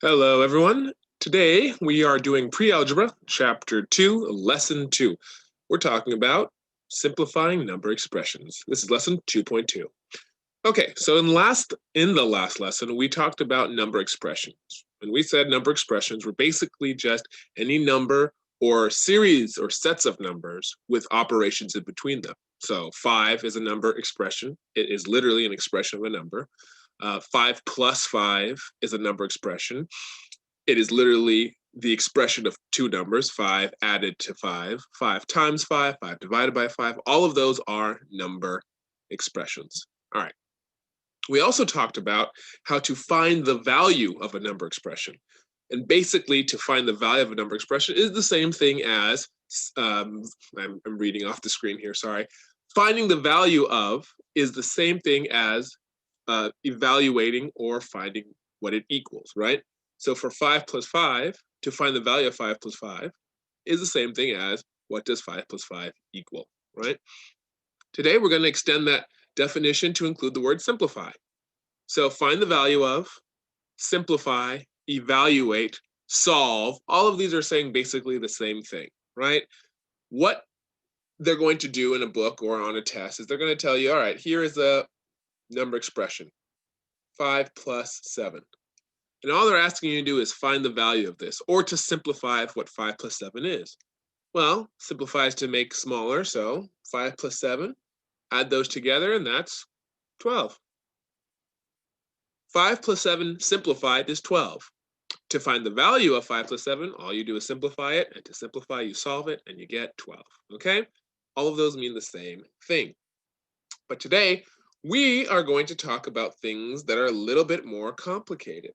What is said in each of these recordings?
Hello, everyone. Today we are doing pre-algebra, chapter 2, lesson 2. We're talking about simplifying number expressions. This is lesson 2.2. Okay, so in the last lesson, we talked about number expressions. And we said number expressions were basically just any number or series or sets of numbers with operations in between them. So 5 is a number expression. It is literally an expression of a number. 5 plus 5 is a number expression. It is literally the expression of two numbers, 5 added to 5, 5 times 5, 5 divided by 5. All of those are number expressions. All right. We also talked about how to find the value of a number expression. And basically, to find the value of a number expression is the same thing as, I'm reading off the screen here, sorry. Finding the value of is the same thing as evaluating or finding what it equals, right? So for 5 plus 5, to find the value of 5 plus 5 is the same thing as what does 5 plus 5 equal, right? Today, we're going to extend that definition to include the word simplify. So find the value of, simplify, evaluate, solve. All of these are saying basically the same thing, right? What they're going to do in a book or on a test is they're going to tell you, all right, here is a number expression, 5 plus 7. And all they're asking you to do is find the value of this, or to simplify what 5 plus 7 is. Well, simplify is to make smaller, so 5 plus 7, add those together, and that's 12. 5 plus 7 simplified is 12. To find the value of 5 plus 7, all you do is simplify it, and to simplify, you solve it, and you get 12, okay? All of those mean the same thing. But today, we are going to talk about things that are a little bit more complicated.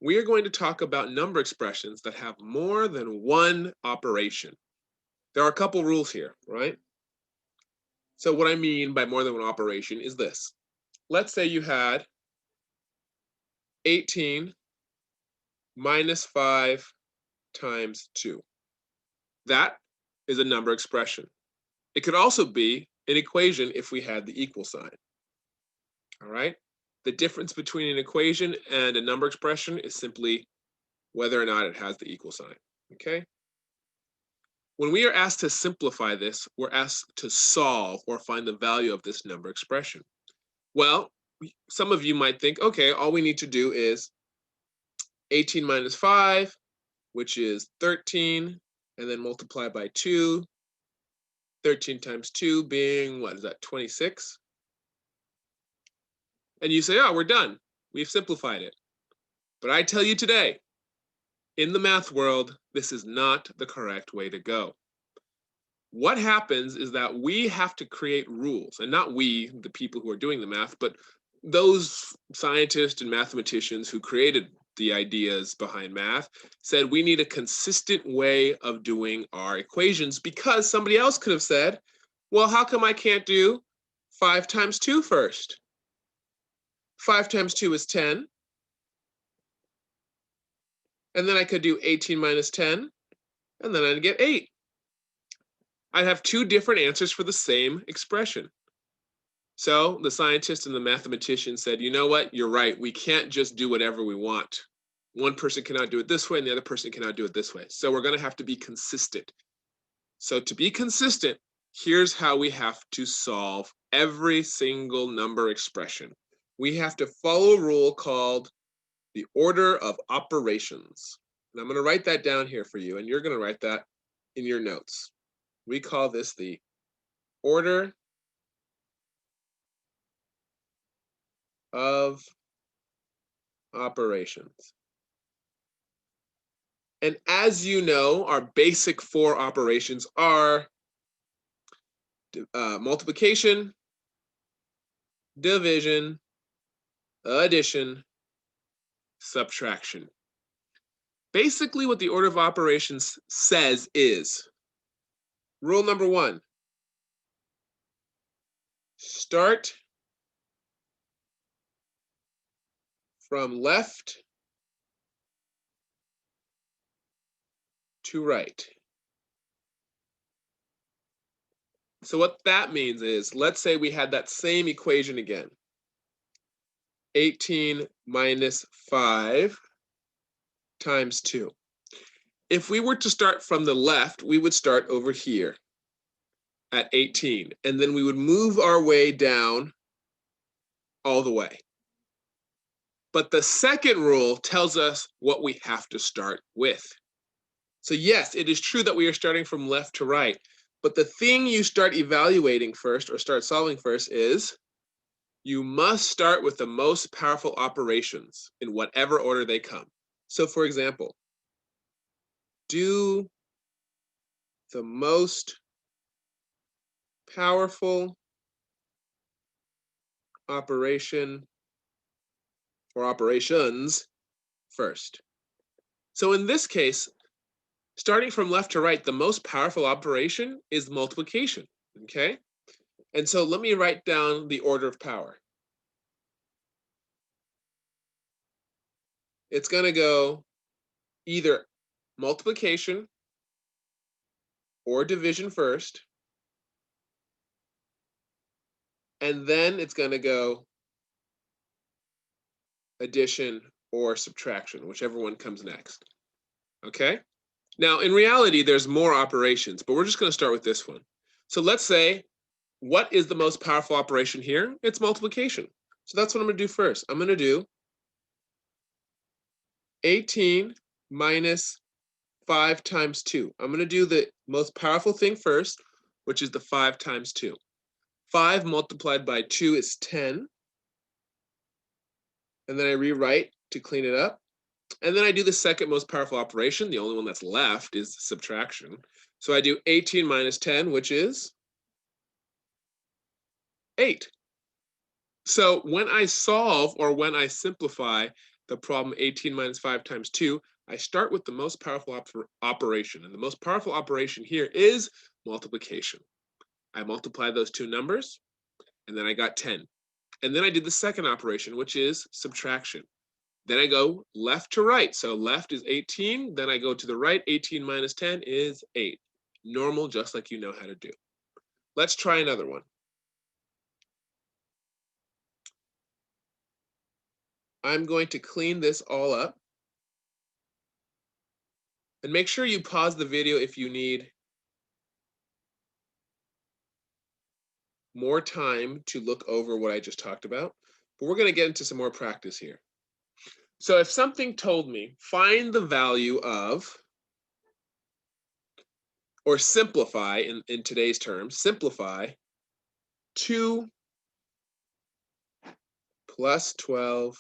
We are going to talk about number expressions that have more than one operation. There are a couple rules here, right? So what I mean by more than one operation is this. Let's say you had 18 minus 5 times 2. That is a number expression. It could also be an equation if we had the equal sign. All right? The difference between an equation and a number expression is simply whether or not it has the equal sign, okay? When we are asked to simplify this, we're asked to solve or find the value of this number expression. Well, some of you might think, okay, all we need to do is 18 minus 5, which is 13, and then multiply by 2. 13 times 2 being, what is that, 26? And you say, oh, we're done. We've simplified it. But I tell you today, in the math world, this is not the correct way to go. What happens is that we have to create rules, and not we, the people who are doing the math, but those scientists and mathematicians who created the ideas behind math said we need a consistent way of doing our equations, because somebody else could have said, well, how come I can't do 5 times 2 first? 5 times 2 is 10. And then I could do 18 minus 10, and then I'd get 8. I'd have two different answers for the same expression. So the scientist and the mathematician said, you know what, you're right. We can't just do whatever we want. One person cannot do it this way, and the other person cannot do it this way. So we're going to have to be consistent. So to be consistent, here's how we have to solve every single number expression. We have to follow a rule called the order of operations. And I'm going to write that down here for you, and you're going to write that in your notes. We call this the order of operations. And as you know, our basic 4 operations are multiplication, division, addition, subtraction. Basically, what the order of operations says is, rule number 1, start from left to right. So what that means is, let's say we had that same equation again. 18 minus 5 times 2. If we were to start from the left, we would start over here at 18, and then we would move our way down all the way. But the second rule tells us what we have to start with. So yes, it is true that we are starting from left to right, but the thing you start evaluating first or start solving first is you must start with the most powerful operations in whatever order they come. So for example, do the most powerful operation or operations first. So in this case, starting from left to right, the most powerful operation is multiplication, okay? And so let me write down the order of power. It's going to go either multiplication or division first, and then it's going to go addition or subtraction, whichever one comes next, okay? Now, in reality, there's more operations, but we're just going to start with this one. So let's say, what is the most powerful operation here? It's multiplication. So that's what I'm going to do first. I'm going to do 18 minus 5 times 2. I'm going to do the most powerful thing first, which is the 5 times 2. 5 multiplied by 2 is 10. And then I rewrite to clean it up. And then I do the second most powerful operation. The only one that's left is subtraction. So I do 18 minus 10, which is 8. So when I solve or when I simplify the problem 18 minus 5 times 2, I start with the most powerful operation. And the most powerful operation here is multiplication. I multiply those two numbers, and then I got 10. And then I did the second operation, which is subtraction. Then I go left to right. So left is 18. Then I go to the right. 18 minus 10 is 8. Normal, just like you know how to do. Let's try another one. I'm going to clean this all up. And make sure you pause the video if you need more time to look over what I just talked about. But we're going to get into some more practice here. So if something told me, find the value of, or simplify in today's terms, simplify 2 plus 12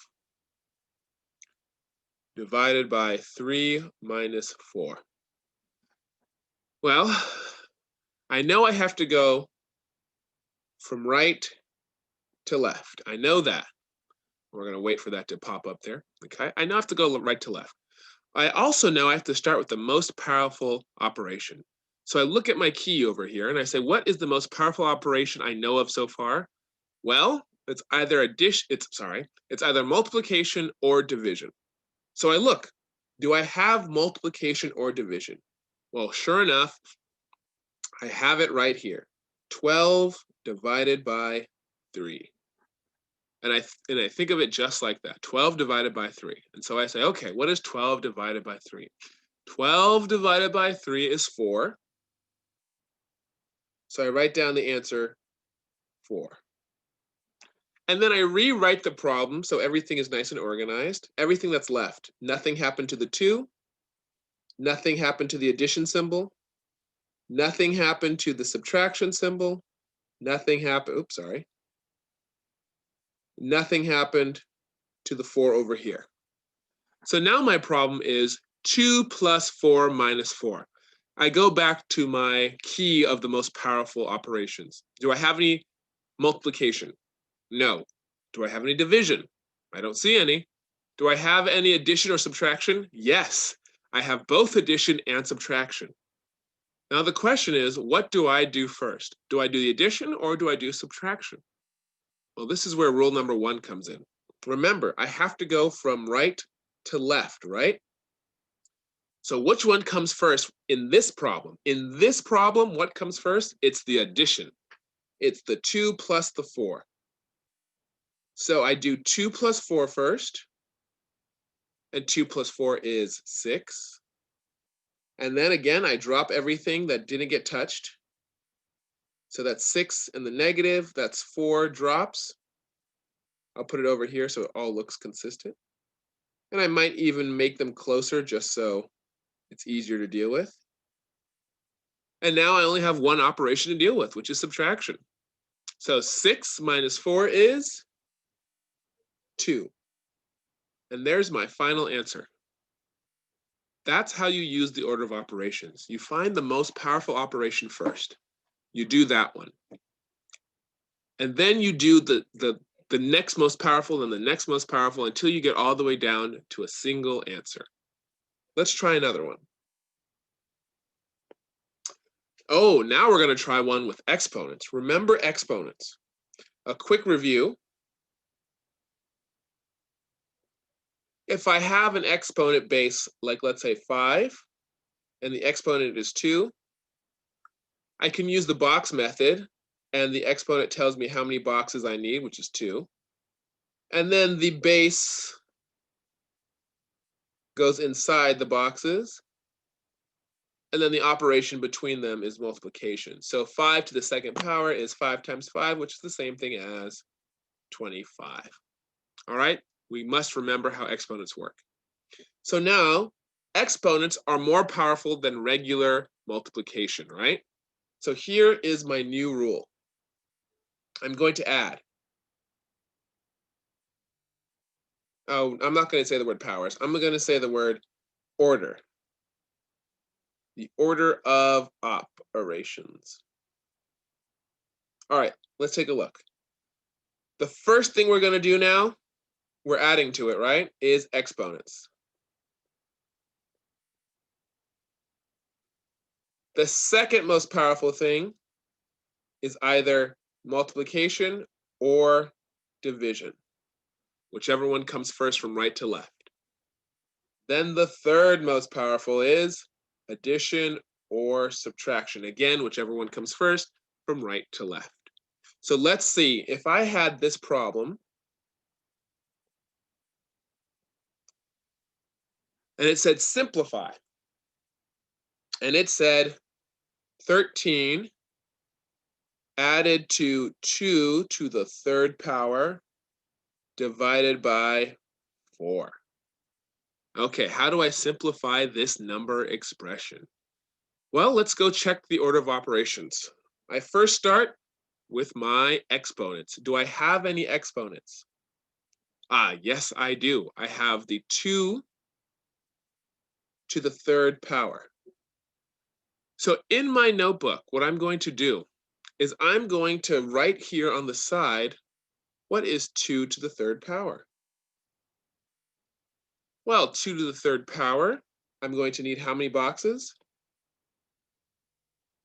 divided by 3 minus 4. Well, I know I have to go from right to left. I know that. We're going to wait for that to pop up there. Okay, I know I have to go right to left. I also know I have to start with the most powerful operation. So I look at my key over here and I say, what is the most powerful operation I know of so far? Well, it's either it's either multiplication or division. So I look, do I have multiplication or division? Well, sure enough, I have it right here. 12 divided by 3. And I think of it just like that, 12 divided by 3. And so I say, okay, what is 12 divided by 3? 12 divided by 3 is 4. So I write down the answer, 4. And then I rewrite the problem so everything is nice and organized. Everything that's left, nothing happened to the 2, nothing happened to the addition symbol, nothing happened to the subtraction symbol, nothing happened, nothing happened to the 4 over here. So now my problem is 2 plus 4 minus 4. I go back to my key of the most powerful operations. Do I have any multiplication? No. Do I have any division? I don't see any. Do I have any addition or subtraction? Yes. I have both addition and subtraction. Now the question is, what do I do first? Do I do the addition or do I do subtraction? Well, this is where rule number 1 comes in. Remember, I have to go from right to left, right? So which one comes first in this problem? In this problem, what comes first? It's the addition. It's the 2 plus the 4. So I do 2 plus 4 first, and 2 plus 4 is 6. And then again, I drop everything that didn't get touched. So that's 6 in the negative, that's 4 drops. I'll put it over here so it all looks consistent. And I might even make them closer just so it's easier to deal with. And now I only have one operation to deal with, which is subtraction. So 6 minus 4 is 2. And there's my final answer. That's how you use the order of operations. You find the most powerful operation first. You do that one. And then you do the next most powerful, then the next most powerful, until you get all the way down to a single answer. Let's try another one. Oh, now we're going to try one with exponents. Remember exponents. A quick review. If I have an exponent base, like let's say 5, and the exponent is 2, I can use the box method, and the exponent tells me how many boxes I need, which is 2. And then the base goes inside the boxes, and then the operation between them is multiplication. So 5 to the second power is 5 times 5, which is the same thing as 25. All right, we must remember how exponents work. So now, exponents are more powerful than regular multiplication, right? So here is my new rule. I'm going to add. Oh, I'm not going to say the word powers. I'm going to say the word order. The order of operations. All right, let's take a look. The first thing we're going to do now, we're adding to it, right, is exponents. The second most powerful thing is either multiplication or division, whichever one comes first from right to left. Then the third most powerful is addition or subtraction. Again, whichever one comes first from right to left. So let's see, if I had this problem, and it said simplify, and it said 13 added to 2 to the third power divided by 4. Okay, how do I simplify this number expression? Well, let's go check the order of operations. I first start with my exponents. Do I have any exponents? Yes, I do. I have the 2 to the third power. So in my notebook, what I'm going to do is I'm going to write here on the side, what is 2 to the third power? Well, 2 to the third power, I'm going to need how many boxes?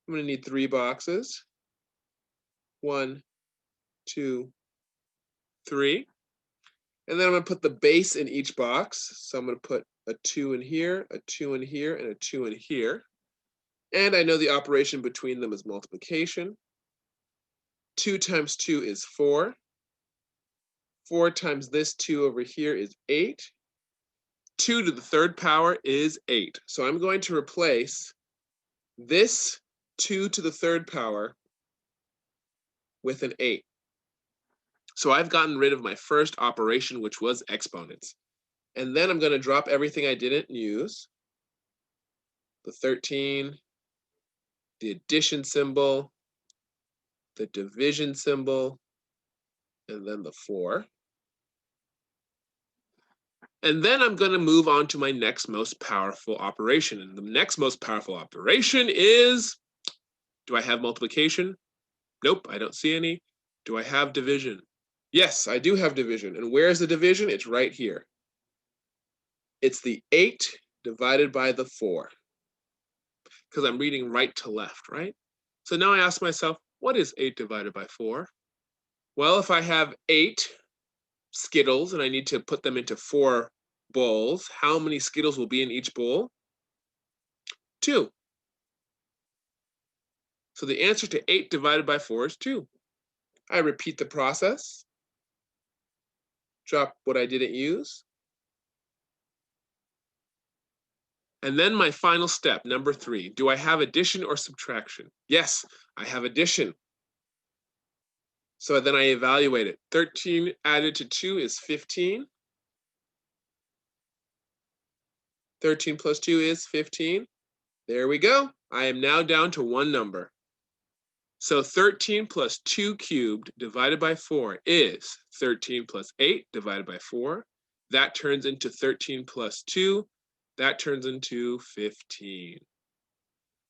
I'm going to need 3 boxes. 1, 2, 3. And then I'm going to put the base in each box. So I'm going to put a 2 in here, a 2 in here, and a 2 in here. And I know the operation between them is multiplication. 2 times 2 is 4. 4 times this 2 over here is 8. 2 to the third power is 8. So I'm going to replace this 2 to the third power with an 8. So I've gotten rid of my first operation, which was exponents. And then I'm going to drop everything I didn't use. The 13, the addition symbol, the division symbol, and then the 4. And then I'm going to move on to my next most powerful operation. And the next most powerful operation is, do I have multiplication? Nope, I don't see any. Do I have division? Yes, I do have division. And where's the division? It's right here. It's the 8 divided by the 4. Because I'm reading right to left, right? So now I ask myself, what is 8 divided by 4? Well, if I have 8 Skittles and I need to put them into 4 bowls, how many Skittles will be in each bowl? 2. So the answer to 8 divided by 4 is 2. I repeat the process. Drop what I didn't use. And then my final step, number 3, do I have addition or subtraction? Yes, I have addition. So then I evaluate it. 13 added to 2 is 15. 13 plus 2 is 15. There we go. I am now down to one number. So 13 plus 2 cubed divided by 4 is 13 plus 8 divided by 4. That turns into 13 plus 2. That turns into 15.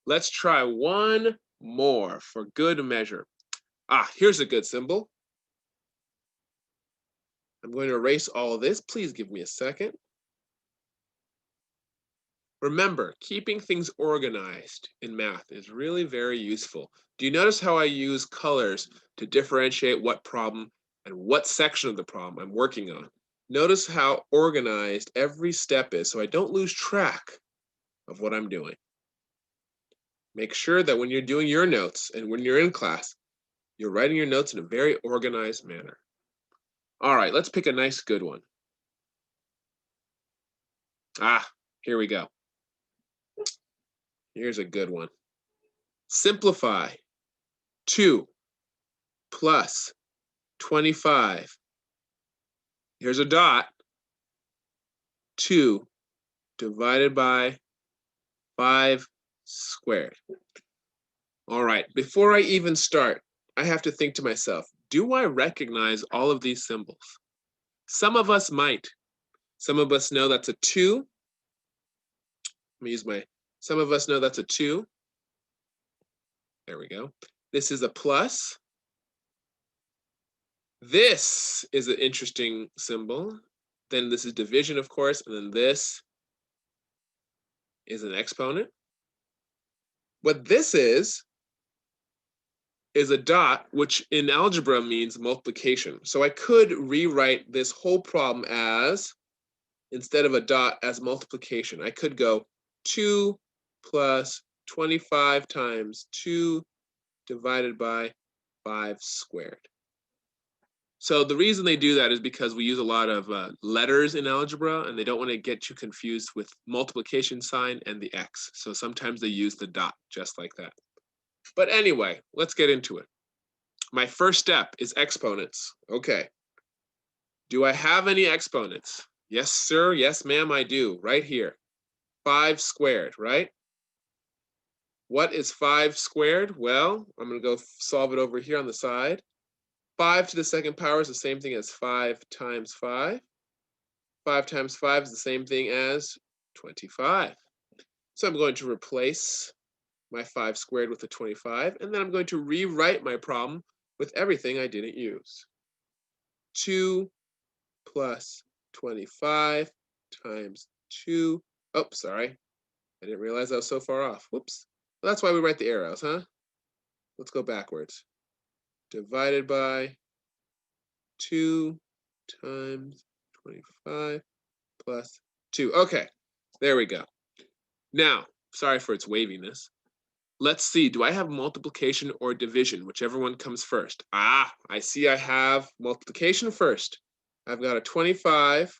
Let's try one more for good measure. Here's a good symbol. I'm going to erase all of this. Please give me a second. Remember, keeping things organized in math is really very useful. Do you notice how I use colors to differentiate what problem and what section of the problem I'm working on? Notice how organized every step is so I don't lose track of what I'm doing. Make sure that when you're doing your notes and when you're in class, you're writing your notes in a very organized manner. All right, let's pick a nice good one. Here we go. Here's a good one. Simplify 2 plus 25. Here's a dot. 2 divided by 5 squared. All right, before I even start, I have to think to myself, do I recognize all of these symbols? Some of us might. Some of us know that's a 2. Some of us know that's a 2. There we go. This is a plus. This is an interesting symbol. Then this is division, of course, and then this is an exponent. What this is a dot, which in algebra means multiplication. So I could rewrite this whole problem as, instead of a dot, as multiplication. I could go 2 plus 25 times 2 divided by 5 squared. So the reason they do that is because we use a lot of letters in algebra, and they don't want to get you confused with multiplication sign and the x. So sometimes they use the dot just like that. But anyway, let's get into it. My first step is exponents. Okay. Do I have any exponents? Yes, sir. Yes, ma'am, I do. Right here. 5 squared, right? What is 5 squared? Well, I'm going to go solve it over here on the side. 5 to the second power is the same thing as 5 times 5. 5 times 5 is the same thing as 25. So I'm going to replace my 5 squared with a 25, and then I'm going to rewrite my problem with everything I didn't use. 2 plus 25 times 2. Oh, sorry. I didn't realize I was so far off. Whoops. Well, that's why we write the arrows, huh? Let's go backwards. Divided by 2 times 25 plus 2. Okay, there we go. Now, sorry for its waviness. Let's see, do I have multiplication or division, whichever one comes first? I see I have multiplication first. I've got a 25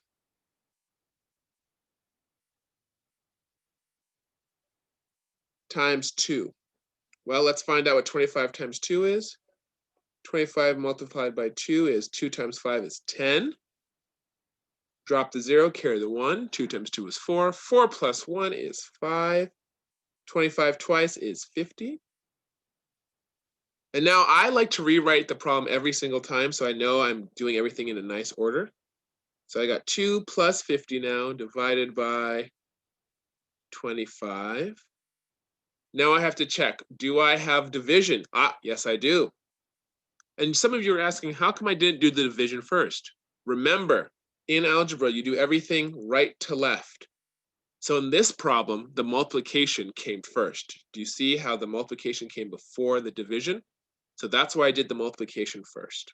times 2. Well, let's find out what 25 times 2 is. 25 multiplied by 2 is 2 times 5 is 10. Drop the 0, carry the 1. 2 times 2 is 4. 4 plus 1 is 5. 25 twice is 50. And now I like to rewrite the problem every single time so I know I'm doing everything in a nice order. So I got 2 plus 50 now divided by 25. Now I have to check, do I have division? Yes, I do. And some of you are asking, how come I didn't do the division first? Remember, in algebra, you do everything right to left. So in this problem, the multiplication came first. Do you see how the multiplication came before the division? So that's why I did the multiplication first.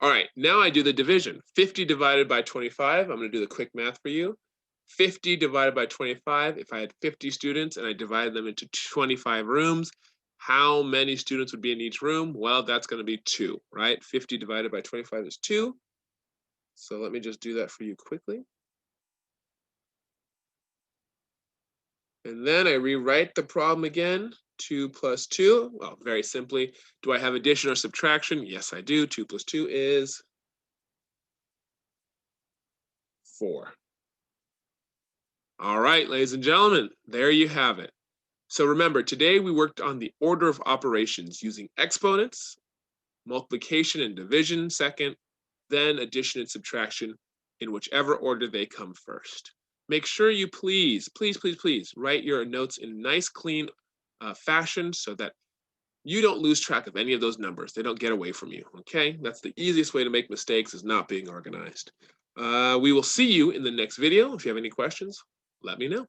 All right, now I do the division. 50 divided by 25, I'm going to do the quick math for you. 50 divided by 25, if I had 50 students and I divided them into 25 rooms, how many students would be in each room? Well, that's going to be 2, right? 50 divided by 25 is 2. So let me just do that for you quickly. And then I rewrite the problem again. 2 plus 2. Well, very simply, do I have addition or subtraction? Yes, I do. 2 plus 2 is 4. All right, ladies and gentlemen, there you have it. So remember, today we worked on the order of operations using exponents, multiplication and division second, then addition and subtraction in whichever order they come first. Make sure you please write your notes in nice, clean fashion so that you don't lose track of any of those numbers. They don't get away from you, okay? That's the easiest way to make mistakes is not being organized. We will see you in the next video. If you have any questions, let me know.